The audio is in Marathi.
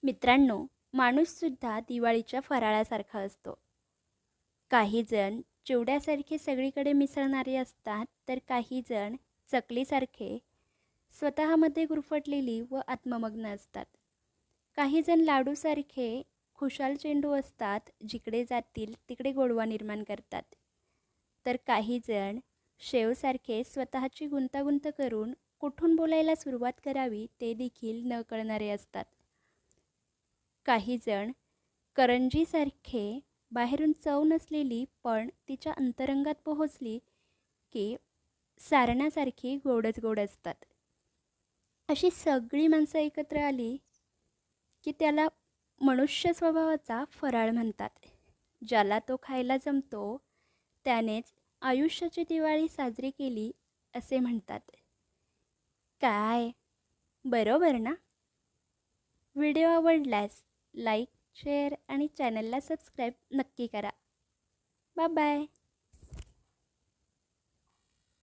मित्रांनो, माणूससुद्धा दिवाळीच्या फराळासारखा असतो. काही जण चिवड्यासारखे सगळीकडे मिसळणारे असतात, तर काही जण चकलीसारखे स्वतःमध्ये गुरफटलेली व आत्ममग्न असतात. काही जण लाडूसारखे खुशाल चेंडू असतात, जिकडे जातील तिकडे गोडवा निर्माण करतात. तर काही जण शेवसारखे स्वतःची गुंतागुंत करून कुठून बोलायला सुरुवात करावी ते देखील न कळणारे असतात. काही जण करंजीसारखे बाहेरून चव नसलेली पण तिच्या अंतरंगात पोहोचली की सारणासारखी गोडच गोड असतात. अशी सगळी माणसं एकत्र आली की त्याला मनुष्य स्वभावाचा फराळ म्हणतात. ज्याला तो खायला जमतो त्यानेच आयुष्याची दिवाळी साजरी केली असे म्हणतात. काय बरोबर ना? व्हिडिओ आवडल्यास लाईक, शेअर आणि चॅनलला सबस्क्राईब नक्की करा. Bye bye.